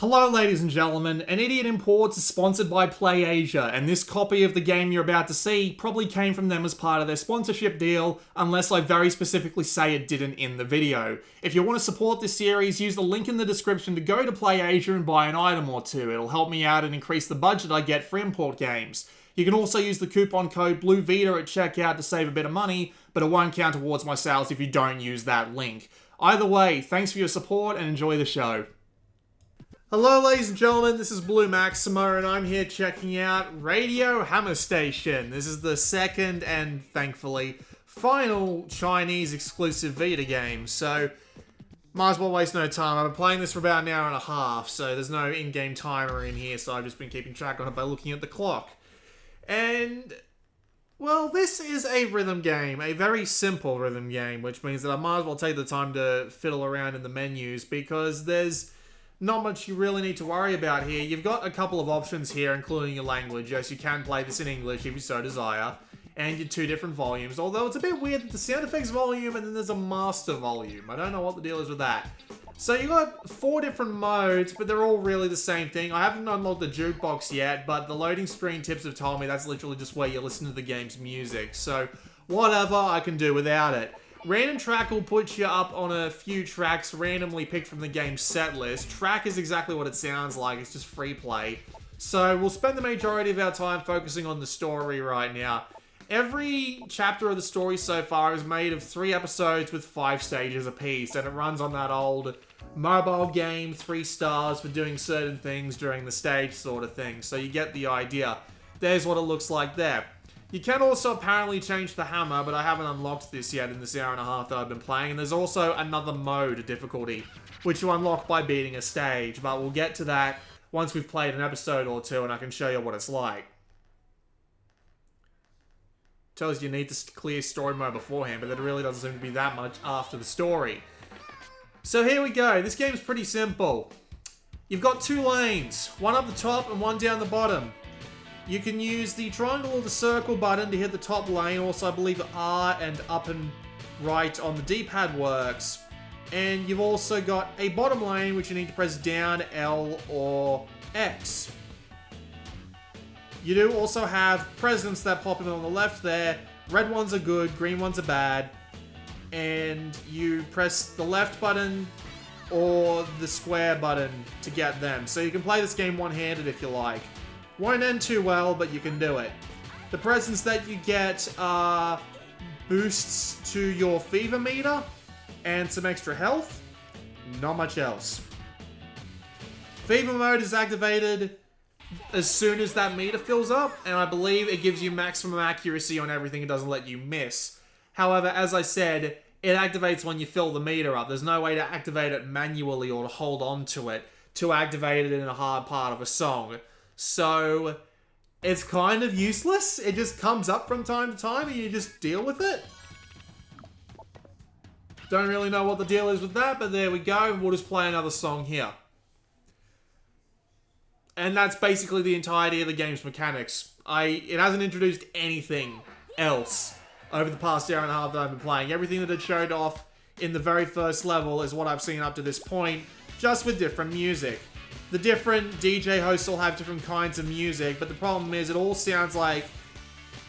Hello ladies and gentlemen, An Idiot Imports is sponsored by PlayAsia, and this copy of the game you're about to see probably came from them as part of their sponsorship deal, unless I very specifically say it didn't in the video. If you want to support this series, use the link in the description to go to PlayAsia and buy an item or two. It'll help me out and increase the budget I get for import games. You can also use the coupon code BLUEVITA at checkout to save a bit of money, but it won't count towards my sales if you don't use that link. Either way, thanks for your support and enjoy the show. Hello ladies and gentlemen, this is Blue Maximo and I'm here checking out Radio Hammer Station. This is the second and, thankfully, final Chinese exclusive Vita game, so might as well waste no time. I've been playing this for about an hour and a half, so there's no in-game timer in here, so I've just been keeping track on it by looking at the clock. And, well, this is a rhythm game, a very simple rhythm game, which means that I might as well take the time to fiddle around in the menus, because there's not much you really need to worry about here. You've got a couple of options here, including your language. Yes, you can play this in English if you so desire. And your two different volumes. Although it's a bit weird that the sound effects volume and then there's a master volume. I don't know what the deal is with that. So you got 4 different modes, but they're all really the same thing. I haven't unlocked the jukebox yet, but the loading screen tips have told me that's literally just where you listen to the game's music. So whatever, I can do without it. Random track will put you up on a few tracks randomly picked from the game's set list. Track is exactly what it sounds like, it's just free play. So we'll spend the majority of our time focusing on the story right now. Every chapter of the story so far is made of 3 episodes with 5 stages apiece, and it runs on that old mobile game, 3 stars for doing certain things during the stage sort of thing. So you get the idea. There's what it looks like there. You can also apparently change the hammer, but I haven't unlocked this yet in this hour and a half that I've been playing. And there's also another mode of difficulty, which you unlock by beating a stage. But we'll get to that once we've played an episode or two and I can show you what it's like. Tells you need to clear story mode beforehand, but there really doesn't seem to be that much after the story. So here we go. This game's pretty simple. You've got 2 lanes, one up the top and one down the bottom. You can use the triangle or the circle button to hit the top lane. Also, I believe R and up and right on the D-pad works. And you've also got a bottom lane, which you need to press down, L, or X. You do also have presidents that pop in on the left there. Red ones are good, green ones are bad. And you press the left button or the square button to get them. So you can play this game one-handed if you like. Won't end too well, but you can do it. The presents that you get are boosts to your fever meter and some extra health. Not much else. Fever mode is activated as soon as that meter fills up, and I believe it gives you maximum accuracy on everything. It doesn't let you miss. However, as I said, it activates when you fill the meter up. There's no way to activate it manually or to hold on to it to activate it in a hard part of a song. So, it's kind of useless. It just comes up from time to time and you just deal with it. Don't really know what the deal is with that, but there we go. We'll just play another song here. And that's basically the entirety of the game's mechanics. It hasn't introduced anything else over the past hour and a half that I've been playing. Everything that it showed off in the very first level is what I've seen up to this point, just with different music. The different DJ hosts all have different kinds of music, but the problem is it all sounds like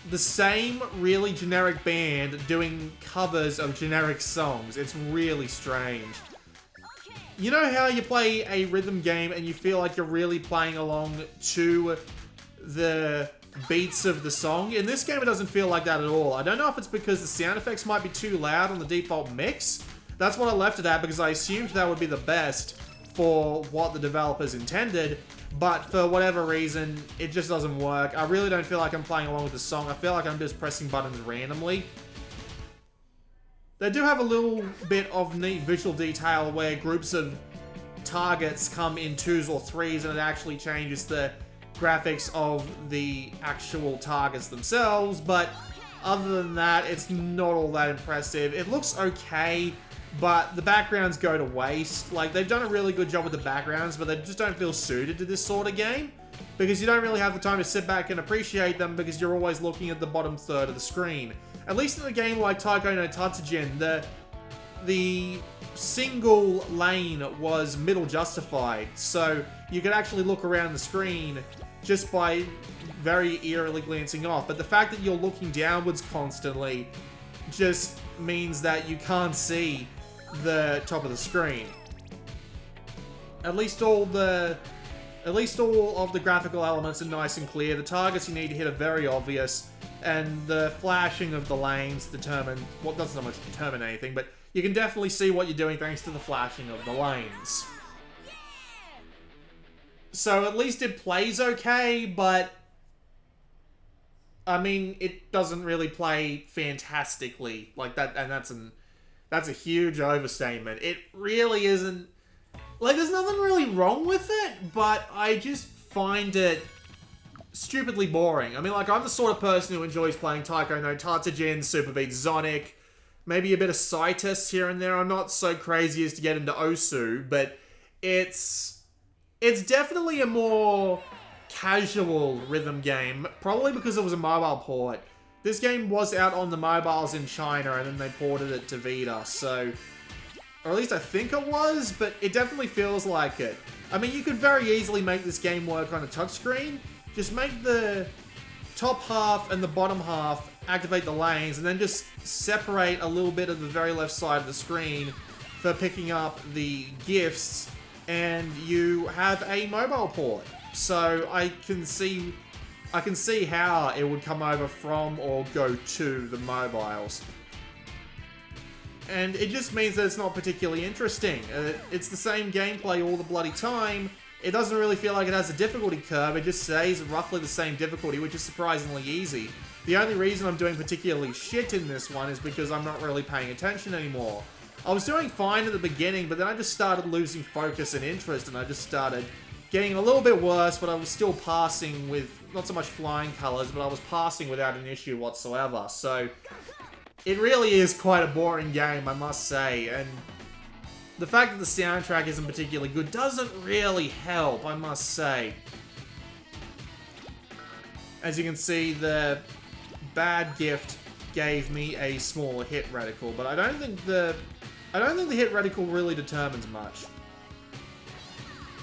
the same really generic band doing covers of generic songs. It's really strange. You know how you play a rhythm game and you feel like you're really playing along to the beats of the song? In this game, it doesn't feel like that at all. I don't know if it's because the sound effects might be too loud on the default mix. That's what I left it at because I assumed that would be the best for what the developers intended, but for whatever reason, it just doesn't work. I really don't feel like I'm playing along with the song. I feel like I'm just pressing buttons randomly. They do have a little bit of neat visual detail where groups of targets come in 2s or 3s and it actually changes the graphics of the actual targets themselves, but other than that, it's not all that impressive. It looks okay, but the backgrounds go to waste. Like, they've done a really good job with the backgrounds, but they just don't feel suited to this sort of game. Because you don't really have the time to sit back and appreciate them because you're always looking at the bottom third of the screen. At least in a game like Taiko no Tatsujin, the the single lane was middle justified, so you could actually look around the screen just by very eerily glancing off. But the fact that you're looking downwards constantly just means that you can't see the top of the screen. At least all of the graphical elements are nice and clear. The targets you need to hit are very obvious, and the flashing of the lanes determine, well, doesn't so much determine anything, but you can definitely see what you're doing thanks to the flashing of the lanes. So at least it plays okay, but I mean, it doesn't really play fantastically like that, and that's a huge overstatement. It really isn't. Like, there's nothing really wrong with it, but I just find it stupidly boring. I mean, like, I'm the sort of person who enjoys playing Taiko no Tatsujin, Super Beat Sonic, maybe a bit of Cytus here and there. I'm not so crazy as to get into Osu, but it's definitely a more casual rhythm game, probably because it was a mobile port. This game was out on the mobiles in China, and then they ported it to Vita, so... Or at least I think it was, but it definitely feels like it. I mean, you could very easily make this game work on a touchscreen. Just make the top half and the bottom half activate the lanes, and then just separate a little bit of the very left side of the screen for picking up the gifts, and you have a mobile port. So I can see how it would come over from or go to the mobiles. And it just means that it's not particularly interesting. It's the same gameplay all the bloody time. It doesn't really feel like it has a difficulty curve. It just stays roughly the same difficulty, which is surprisingly easy. The only reason I'm doing particularly shit in this one is because I'm not really paying attention anymore. I was doing fine at the beginning, but then I just started losing focus and interest, and I just started getting a little bit worse, but I was still passing with, not so much flying colors, but I was passing without an issue whatsoever. So it really is quite a boring game, I must say, and the fact that the soundtrack isn't particularly good doesn't really help, I must say. As you can see, the bad gift gave me a smaller hit reticle, but I don't think the hit reticle really determines much.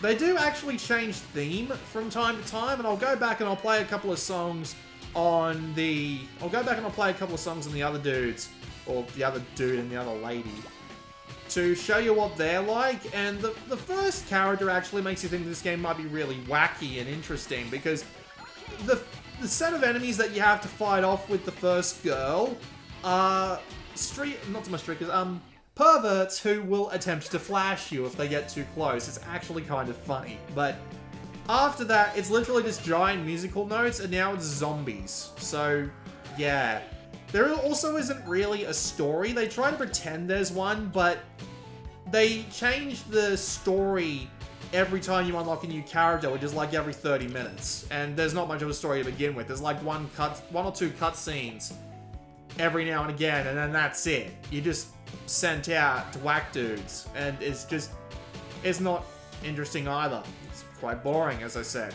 They do actually change theme from time to time, and I'll go back and I'll play a couple of songs on the... I'll go back and I'll play a couple of songs on the other dudes, or the other dude and the other lady, to show you what they're like, and the first character actually makes you think this game might be really wacky and interesting, because the set of enemies that you have to fight off with the first girl are not so much streakers, perverts who will attempt to flash you if they get too close. It's actually kind of funny, but after that, it's literally just giant musical notes, and now it's zombies. So, yeah. There also isn't really a story. They try to pretend there's one, but they change the story every time you unlock a new character, which is like every 30 minutes. And there's not much of a story to begin with. There's like one or two cutscenes every now and again, and then that's it. You just sent out to whack dudes, and it's not interesting either. It's quite boring, as I said.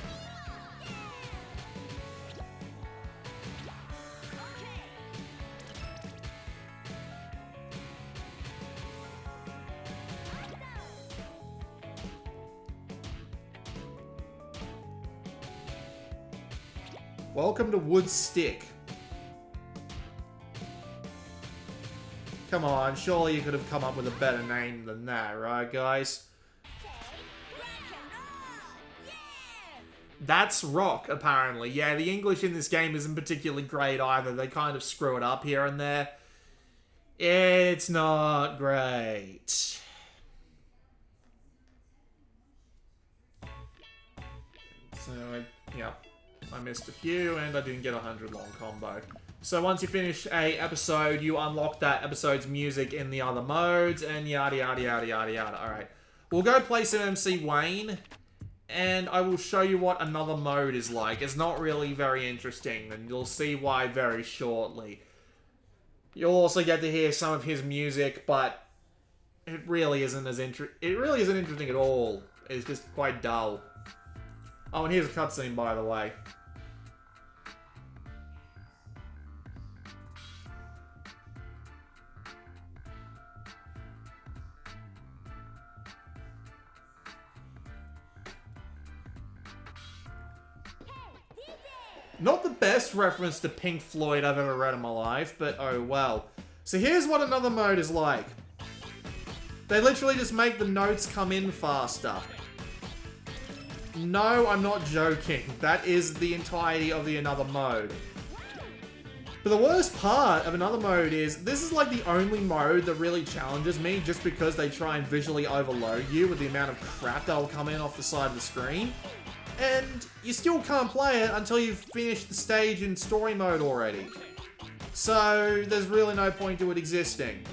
Welcome to Wood Stick. Come on, surely you could have come up with a better name than that, right, guys? That's rock, apparently. Yeah, the English in this game isn't particularly great either. They kind of screw it up here and there. It's not great. So, yeah. I missed a few, and I didn't get a 100 long combo. So once you finish a episode, you unlock that episode's music in the other modes, and yada yada yada yada yada. Alright. We'll go play some MC Wayne, and I will show you what another mode is like. It's not really very interesting, and you'll see why very shortly. You'll also get to hear some of his music, but it really isn't interesting at all. It's just quite dull. Oh, and here's a cutscene, by the way. Not the best reference to Pink Floyd I've ever read in my life, but oh well. So here's what another mode is like. They literally just make the notes come in faster. No, I'm not joking. That is the entirety of the another mode. But the worst part of another mode is, this is like the only mode that really challenges me just because they try and visually overload you with the amount of crap that'll come in off the side of the screen. And you still can't play it until you've finished the stage in story mode already. So there's really no point to it existing.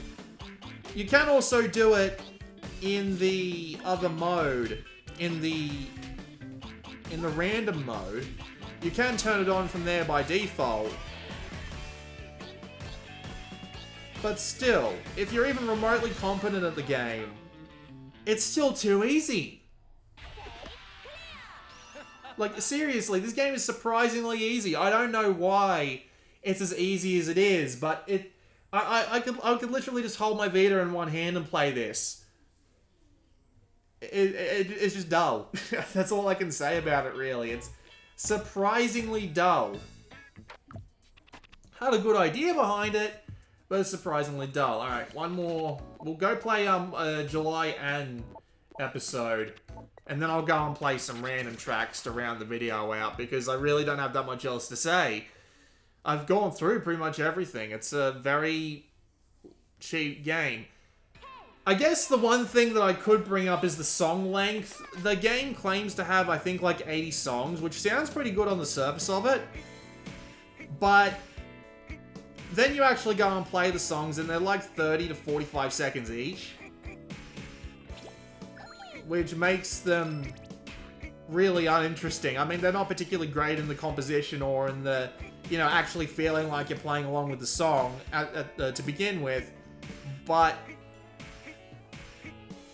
You can also do it in the other mode, in the random mode. You can turn it on from there by default. But still, if you're even remotely competent at the game, it's still too easy. Like, seriously, this game is surprisingly easy. I don't know why it's as easy as it is, but I could literally just hold my Vita in one hand and play this. It's just dull. That's all I can say about it, really. It's surprisingly dull. Had a good idea behind it, but it's surprisingly dull. Alright, one more. We'll go play July and episode. And then I'll go and play some random tracks to round the video out, because I really don't have that much else to say. I've gone through pretty much everything. It's a very cheap game. I guess the one thing that I could bring up is the song length. The game claims to have, I think, like 80 songs, which sounds pretty good on the surface of it. But then you actually go and play the songs, and they're like 30 to 45 seconds each. Which makes them really uninteresting. I mean, they're not particularly great in the composition or in the, you know, actually feeling like you're playing along with the song to begin with. But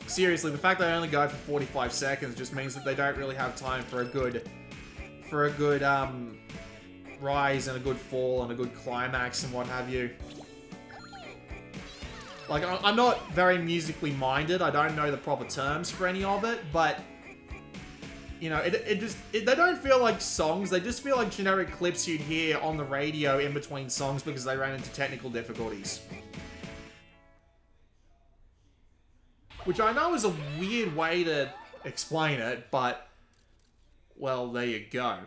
seriously, the fact that they only go for 45 seconds just means that they don't really have time for a good rise and a good fall and a good climax and what have you. Like, I'm not very musically minded. I don't know the proper terms for any of it, but you know, they don't feel like songs. They just feel like generic clips you'd hear on the radio in between songs because they ran into technical difficulties. Which I know is a weird way to explain it, but well, there you go.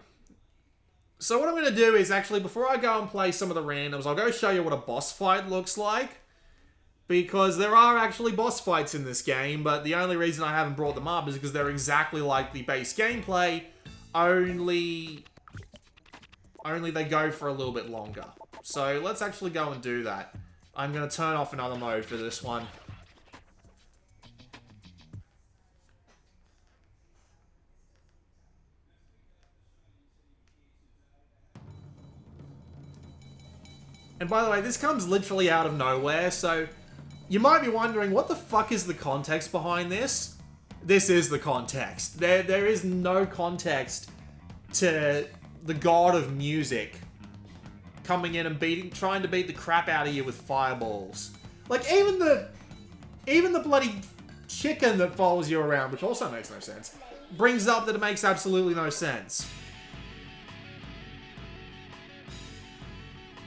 So what I'm going to do is actually, before I go and play some of the randoms, I'll go show you what a boss fight looks like. Because there are actually boss fights in this game, but the only reason I haven't brought them up is because they're exactly like the base gameplay, only they go for a little bit longer. So let's actually go and do that. I'm going to turn off another mode for this one. And by the way, this comes literally out of nowhere, so you might be wondering, what the fuck is the context behind this? This is the context. There is no context to the god of music coming in and trying to beat the crap out of you with fireballs. Like, even the bloody chicken that follows you around, which also makes no sense, brings up that it makes absolutely no sense.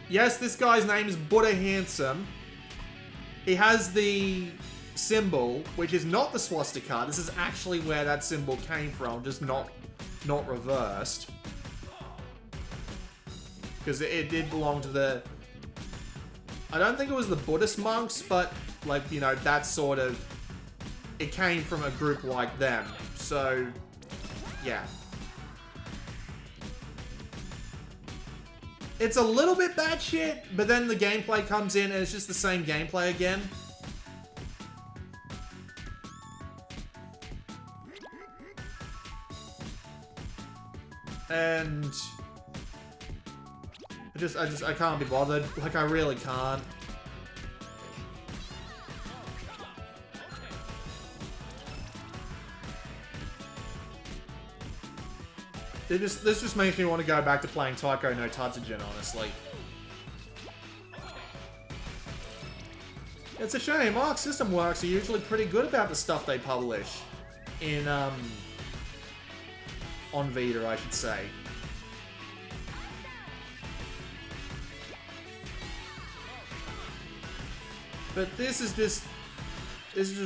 Yes, this guy's name is Buddha Handsome. He has the symbol, which is not the swastika. This is actually where that symbol came from, just not reversed. Because it did belong to the... I don't think it was the Buddhist monks, but, like, you know, that sort of... It came from a group like them. So, yeah. It's a little bit batshit, but then the gameplay comes in and it's just the same gameplay again. And I can't be bothered. Like, I really can't. This just makes me want to go back to playing Taiko no Tatsujin, honestly. It's a shame. Arc System Works are usually pretty good about the stuff they publish in, on Vita, I should say. But this is just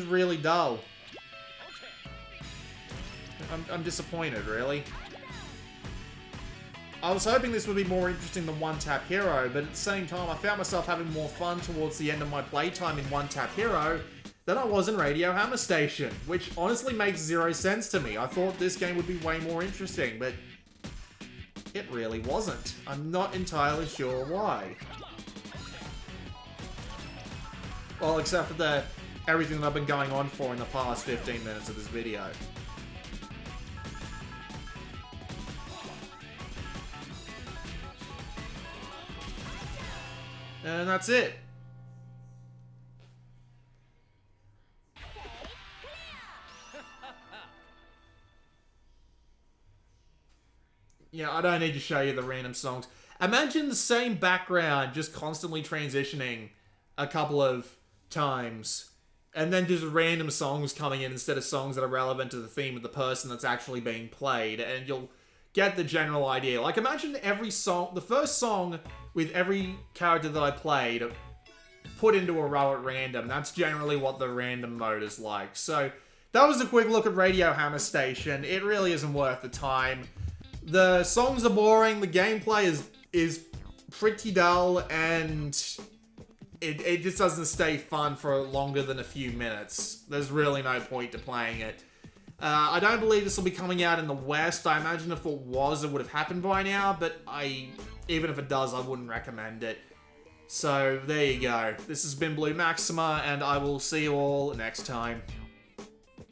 really dull. I'm disappointed, really. I was hoping this would be more interesting than One Tap Hero, but at the same time, I found myself having more fun towards the end of my playtime in One Tap Hero than I was in Radio Hammer Station, which honestly makes zero sense to me. I thought this game would be way more interesting, but it really wasn't. I'm not entirely sure why. Well, except for everything that I've been going on for in the past 15 minutes of this video. And that's it. Yeah, I don't need to show you the random songs. Imagine the same background just constantly transitioning a couple of times, and then just random songs coming in instead of songs that are relevant to the theme of the person that's actually being played, and you'll get the general idea. Like, imagine every song, the first song with every character that I played put into a row at random. That's generally what the random mode is like. So, that was a quick look at Radio Hammer Station. It really isn't worth the time. The songs are boring, the gameplay is pretty dull, and it just doesn't stay fun for longer than a few minutes. There's really no point to playing it. I don't believe this will be coming out in the West. I imagine if it was, it would have happened by now, but even if it does, I wouldn't recommend it. So, there you go. This has been Blue Maxima, and I will see you all next time.